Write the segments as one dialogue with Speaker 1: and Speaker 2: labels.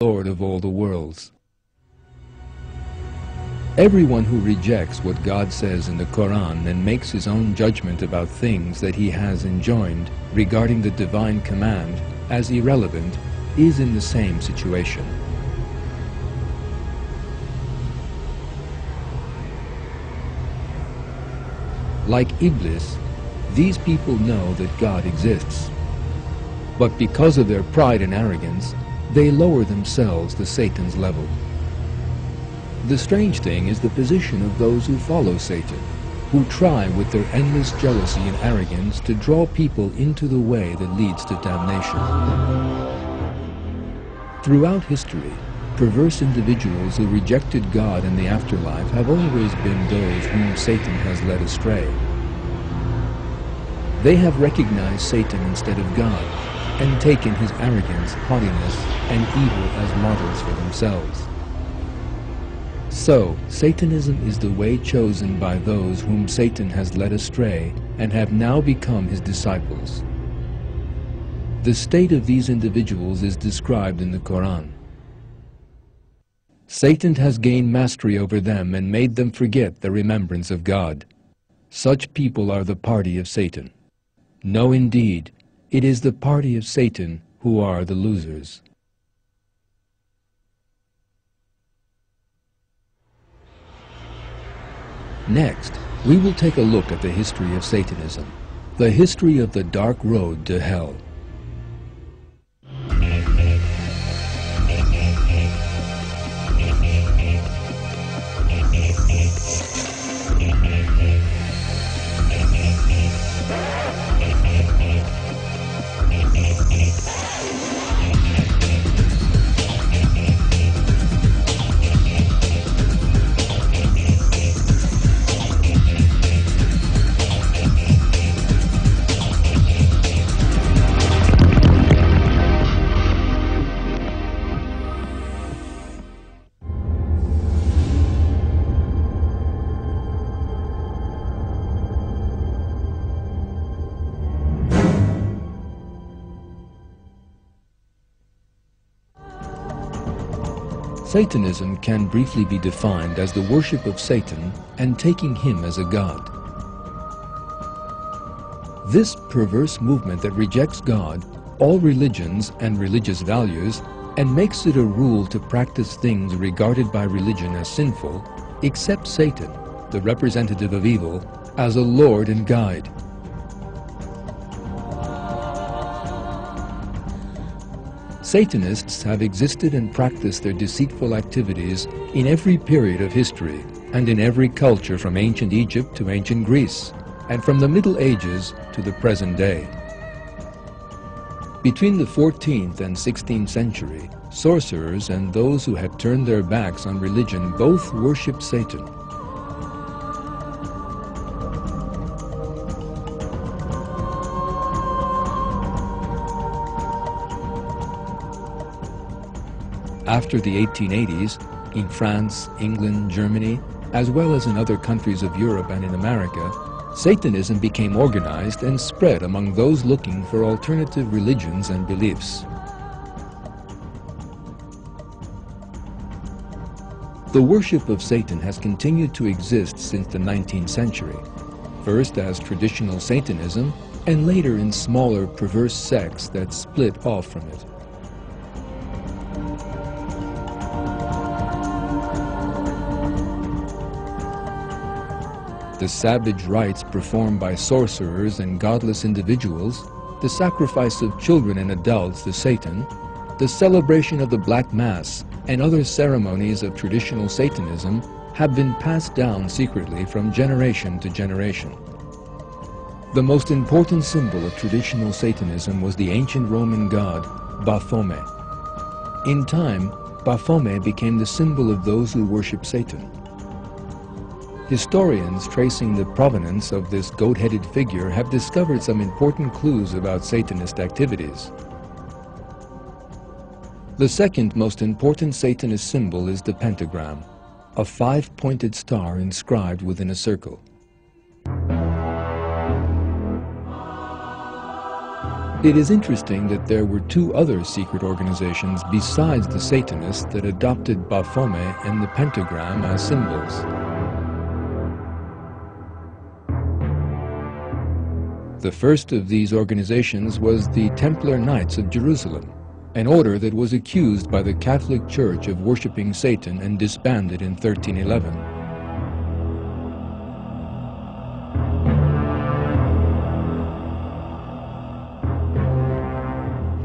Speaker 1: Lord of all the worlds. Everyone who rejects what God says in the Quran and makes his own judgment about things that he has enjoined regarding the divine command as irrelevant is in the same situation. Like Iblis, these people know that God exists. But because of their pride and arrogance, they lower themselves to Satan's level. The strange thing is the position of those who follow Satan, who try with their endless jealousy and arrogance to draw people into the way that leads to damnation. Throughout history, perverse individuals who rejected God and the afterlife have always been those whom Satan has led astray. They have recognized Satan instead of God, and taken his arrogance, haughtiness, and evil as models for themselves. So, Satanism is the way chosen by those whom Satan has led astray and have now become his disciples. The state of these individuals is described in the Quran. Satan has gained mastery over them and made them forget the remembrance of God. Such people are the party of Satan. No, indeed, it is the party of Satan who are the losers. Next, we will take a look at the history of Satanism, the history of the dark road to hell. Satanism can briefly be defined as the worship of Satan and taking him as a god. This perverse movement that rejects God, all religions and religious values, and makes it a rule to practice things regarded by religion as sinful, accepts Satan, the representative of evil, as a lord and guide. Satanists have existed and practiced their deceitful activities in every period of history and in every culture from ancient Egypt to ancient Greece, and from the Middle Ages to the present day. Between the 14th and 16th century, sorcerers and those who had turned their backs on religion both worshipped Satan. After the 1880s, in France, England, Germany, as well as in other countries of Europe and in America, Satanism became organized and spread among those looking for alternative religions and beliefs. The worship of Satan has continued to exist since the 19th century, first as traditional Satanism and later in smaller perverse sects that split off from it. The savage rites performed by sorcerers and godless individuals, the sacrifice of children and adults to Satan, the celebration of the Black Mass, and other ceremonies of traditional Satanism have been passed down secretly from generation to generation. The most important symbol of traditional Satanism was the ancient Roman god Baphomet. In time, Baphomet became the symbol of those who worship Satan. Historians tracing the provenance of this goat-headed figure have discovered some important clues about Satanist activities. The second most important Satanist symbol is the pentagram, a five-pointed star inscribed within a circle. It is interesting that there were two other secret organizations besides the Satanists that adopted Baphomet and the pentagram as symbols. The first of these organizations was the Templar Knights of Jerusalem, an order that was accused by the Catholic Church of worshipping Satan and disbanded in 1311.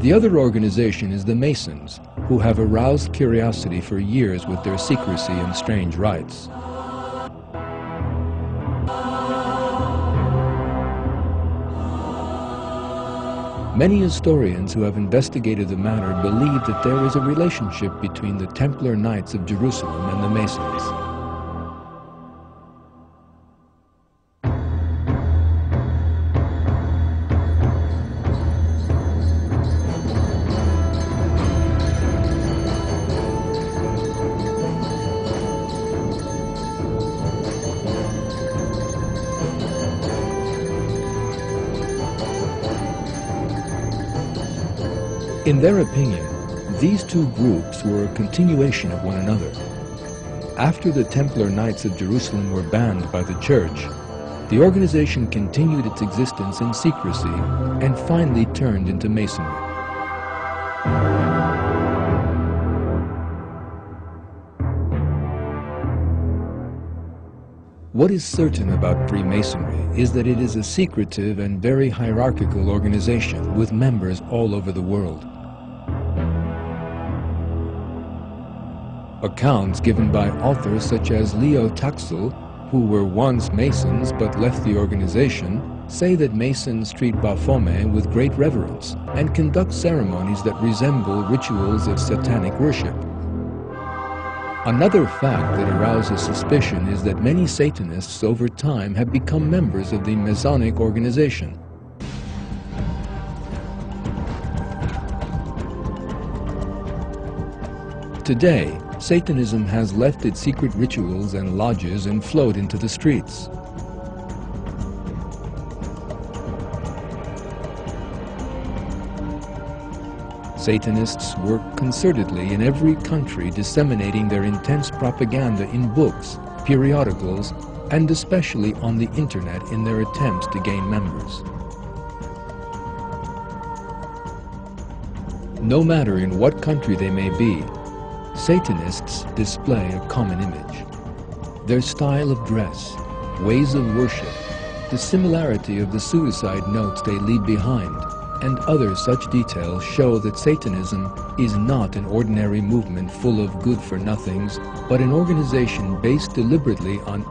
Speaker 1: The other organization is the Masons, who have aroused curiosity for years with their secrecy and strange rites. Many historians who have investigated the matter believe that there is a relationship between the Templar Knights of Jerusalem and the Masons. In their opinion, these two groups were a continuation of one another. After the Templar Knights of Jerusalem were banned by the Church, the organization continued its existence in secrecy and finally turned into Masonry. What is certain about Freemasonry is that it is a secretive and very hierarchical organization with members all over the world. Accounts given by authors such as Leo Taxil, who were once Masons but left the organization, say that Masons treat Baphomet with great reverence and conduct ceremonies that resemble rituals of satanic worship. Another fact that arouses suspicion is that many Satanists over time have become members of the Masonic organization. Today, Satanism has left its secret rituals and lodges and flowed into the streets. Satanists work concertedly in every country, disseminating their intense propaganda in books, periodicals, and especially on the internet in their attempts to gain members. No matter in what country they may be, Satanists display a common image. Their style of dress, ways of worship, the similarity of the suicide notes they leave behind, and other such details show that Satanism is not an ordinary movement full of good-for-nothings, but an organization based deliberately on